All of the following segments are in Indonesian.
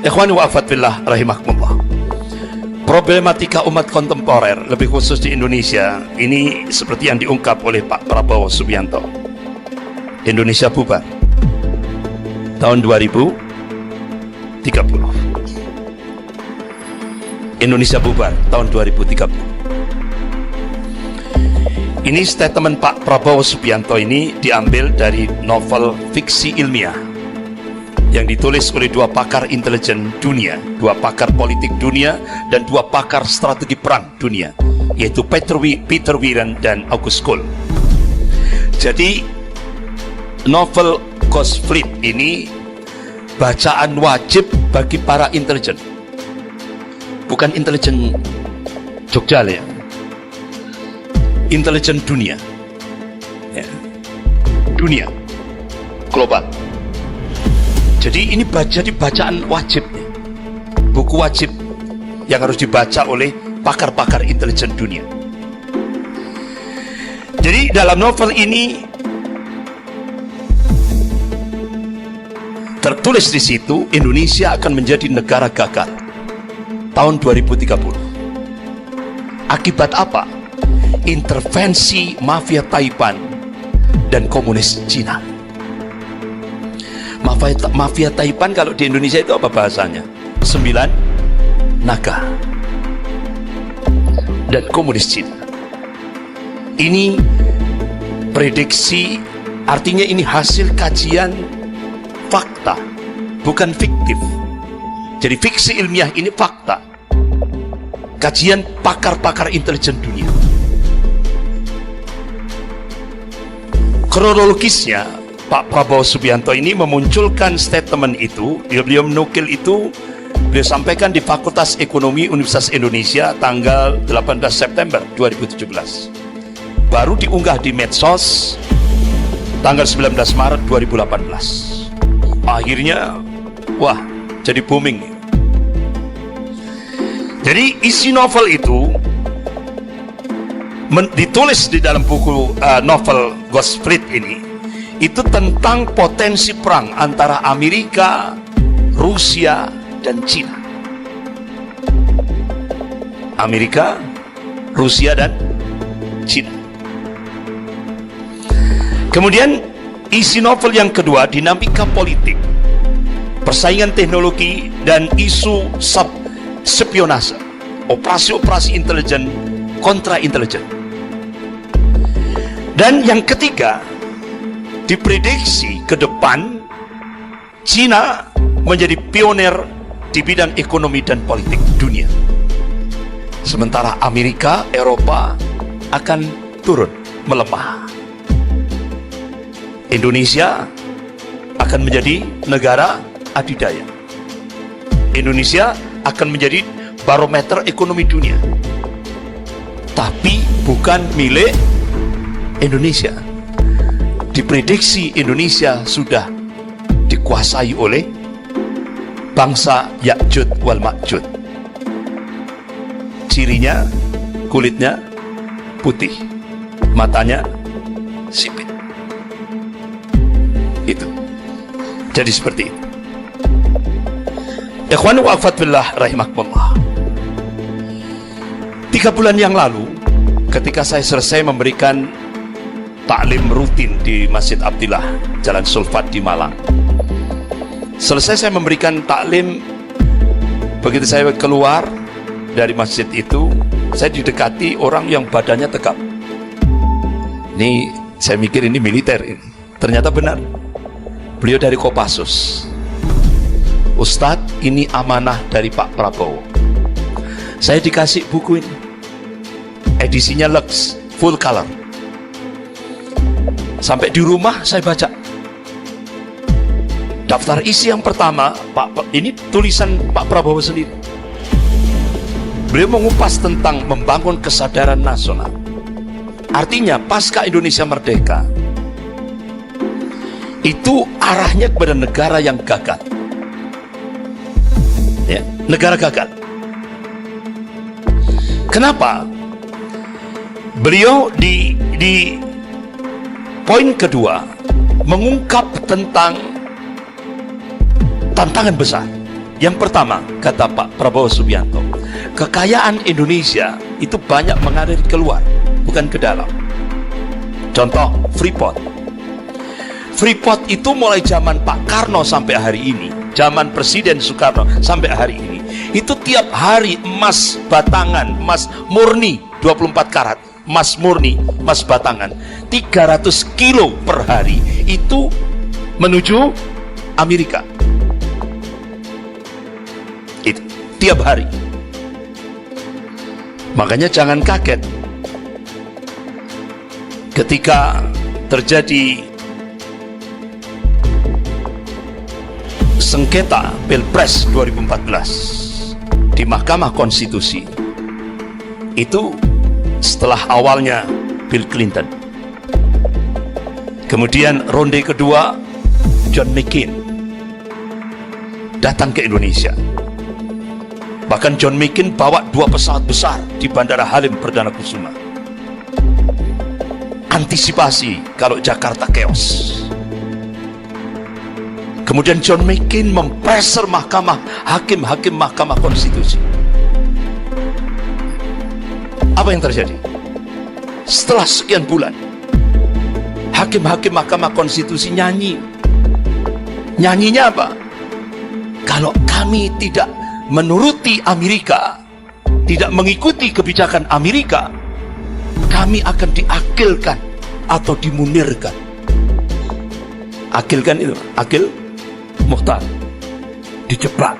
Ikhwani wa akhwat fillah rahimakumullah. Problematika umat kontemporer, lebih khusus di Indonesia, ini seperti yang diungkap oleh Pak Prabowo Subianto. Indonesia bubar tahun 2030. Indonesia bubar tahun 2030. Ini statement Pak Prabowo Subianto ini diambil dari novel fiksi ilmiah yang ditulis oleh dua pakar intelijen dunia, dua pakar politik dunia, dan dua pakar strategi perang dunia, yaitu Peter Wieran dan August Cole. Jadi novel Ghost Fleet ini bacaan wajib bagi para intelijen, bukan intelijen Jogja ya, intelijen dunia, ya. Dunia global. Jadi ini jadi bacaan wajib, buku wajib yang harus dibaca oleh pakar-pakar intelijen dunia. Jadi dalam novel ini tertulis di situ Indonesia akan menjadi negara gagal tahun 2030. Akibat apa? Intervensi mafia Taipan dan komunis Cina. Mafia Taipan kalau di Indonesia itu apa bahasanya? 9 naga. Dan komunis Cina. Ini prediksi, artinya ini hasil kajian fakta, bukan fiktif. Jadi fiksi ilmiah ini fakta. Kajian pakar-pakar intelijen dunia. Kronologisnya, Pak Prabowo Subianto ini memunculkan statement itu, beliau menukil itu, beliau sampaikan di Fakultas Ekonomi Universitas Indonesia tanggal 18 September 2017. Baru diunggah di medsos tanggal 19 Maret 2018. Akhirnya, wah, jadi booming. Jadi isi novel itu ditulis di dalam buku novel Ghost Fleet ini, itu tentang potensi perang antara Amerika, Rusia, dan Cina. Amerika, Rusia, dan Cina. Kemudian isi novel yang kedua, dinamika politik, persaingan teknologi, dan isu spionase, operasi-operasi intelijen kontra intelijen. Dan yang ketiga, diprediksi ke depan Cina menjadi pionir di bidang ekonomi dan politik dunia, sementara Amerika, Eropa akan turun, melemah. Indonesia akan menjadi negara adidaya. Indonesia akan menjadi barometer ekonomi dunia, tapi bukan milik Indonesia. Diprediksi Indonesia sudah dikuasai oleh bangsa Ya'jud wal Ma'jud. Cirinya, kulitnya putih, matanya sipit. Itu. Jadi seperti itu. Ikhwan wa akhwat fillah rahimakumullah. 3 bulan yang lalu, ketika saya selesai memberikan taklim rutin di Masjid Abdillah, Jalan Sulfat di Malang. Selesai saya memberikan taklim, begitu saya keluar dari masjid itu, saya didekati orang yang badannya tegap. Ini saya mikir ini militer ini. Ternyata benar. Beliau dari Kopassus. Ustadz, ini amanah dari Pak Prabowo. Saya dikasih buku ini. Edisinya Lux, full color. Sampai di rumah saya baca. Daftar isi yang pertama, ini tulisan Pak Prabowo sendiri. Beliau mengupas tentang membangun kesadaran nasional. Artinya pasca Indonesia merdeka, itu arahnya kepada negara yang gagal. Ya, negara gagal. Kenapa? Beliau di poin kedua mengungkap tentang tantangan besar. Yang pertama, kata Pak Prabowo Subianto, kekayaan Indonesia itu banyak mengalir keluar, bukan ke dalam. Contoh, Freeport. Freeport itu mulai zaman Pak Karno sampai hari ini, zaman Presiden Soekarno sampai hari ini, itu tiap hari emas batangan, emas murni 24 karat, emas murni, emas batangan 300 kilo per hari itu menuju Amerika. Itu tiap hari. Makanya jangan kaget ketika terjadi sengketa Pilpres 2014 di Mahkamah Konstitusi. Itu setelah awalnya Bill Clinton, kemudian ronde kedua John McCain datang ke Indonesia. Bahkan John McCain bawa 2 pesawat besar di Bandara Halim Perdana Kusuma, antisipasi kalau Jakarta chaos. Kemudian John McCain mempreser hakim-hakim Mahkamah Konstitusi. Apa yang terjadi? Setelah sekian bulan, hakim-hakim Mahkamah Konstitusi nyanyi. Nyanyinya apa? Kalau kami tidak menuruti Amerika, tidak mengikuti kebijakan Amerika, kami akan diakilkan atau dimunirkan. Akilkan itu, akil muhtar, diceplak.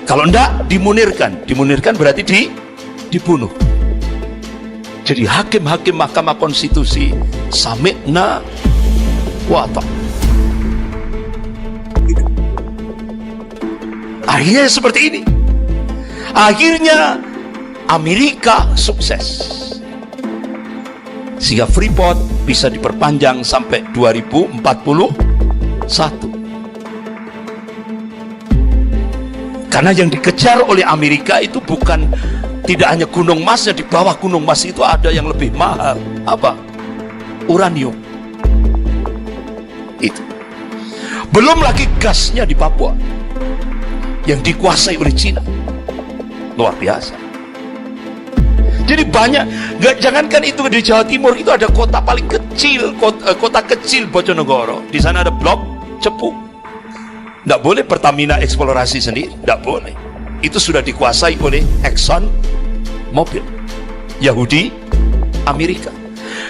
Kalau enggak, dimunirkan. Dimunirkan berarti dibunuh. Jadi hakim-hakim Mahkamah Konstitusi sami'na wa ata'na. Akhirnya seperti ini. Akhirnya Amerika sukses, sehingga Freeport bisa diperpanjang sampai 2041. Karena yang dikejar oleh Amerika itu bukan tidak hanya gunung emasnya, di bawah gunung emas itu ada yang lebih mahal. Apa? Uranium. Itu. Belum lagi gasnya di Papua yang dikuasai oleh Cina. Luar biasa. Jadi banyak, jangankan itu di Jawa Timur, itu ada kota paling kecil, kota kecil Bojonegoro. Di sana ada blok Cepu. Tidak boleh Pertamina eksplorasi sendiri, tidak boleh. Itu sudah dikuasai oleh Exxon Mobil, Yahudi, Amerika.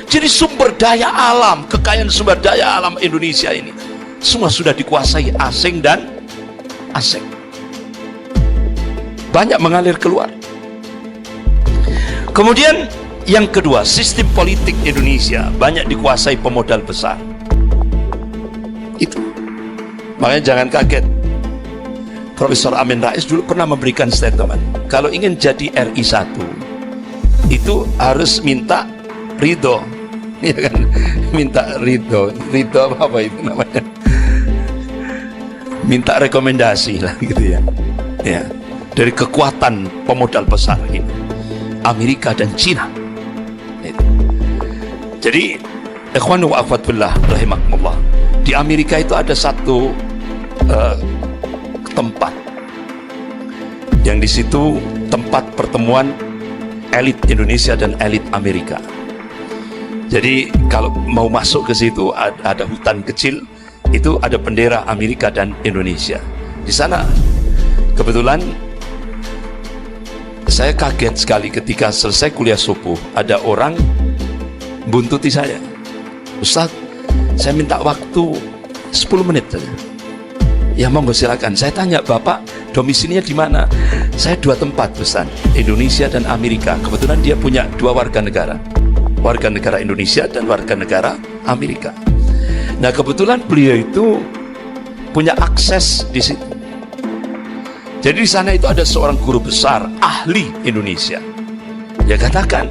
Jadi sumber daya alam, kekayaan sumber daya alam Indonesia ini semua sudah dikuasai asing dan asing. Banyak mengalir keluar. Kemudian yang kedua, sistem politik Indonesia banyak dikuasai pemodal besar. Itu. Makanya jangan kaget. Profesor Amin Rais dulu pernah memberikan statement, kalau ingin jadi RI 1 itu harus minta ridho. Ya kan? Minta ridho. Ridho apa itu namanya? Minta rekomendasi lah gitu ya. Ya. Dari kekuatan pemodal besar ini, Amerika dan Cina. Jadi ikhwan wa akhwat billah rahimakumullah, di Amerika itu ada satu tempat yang di situ tempat pertemuan elit Indonesia dan elit Amerika. Jadi kalau mau masuk ke situ ada hutan kecil, itu ada bendera Amerika dan Indonesia. Di sana kebetulan saya kaget sekali ketika selesai kuliah subuh, ada orang buntuti saya. Ustaz, saya minta waktu 10 menit saja. Ya monggo silakan. Saya tanya, Bapak domisilinya di mana? Saya 2 tempat pesan, Indonesia dan Amerika. Kebetulan dia punya 2 warga negara Indonesia dan warga negara Amerika. Nah kebetulan beliau itu punya akses di situ. Jadi di sana itu ada seorang guru besar ahli Indonesia. Ya katakan,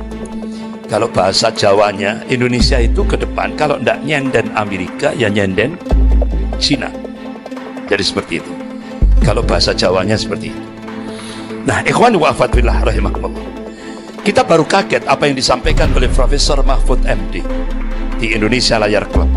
kalau bahasa Jawanya Indonesia itu ke depan, kalau tidak nyenden Amerika ya nyenden Cina. Jadi seperti itu. Kalau bahasa Jawanya seperti itu. Nah, ikhwan wa akhwat billah rahimakumullah. Kita baru kaget apa yang disampaikan oleh Profesor Mahfud MD di Indonesia Layar Club.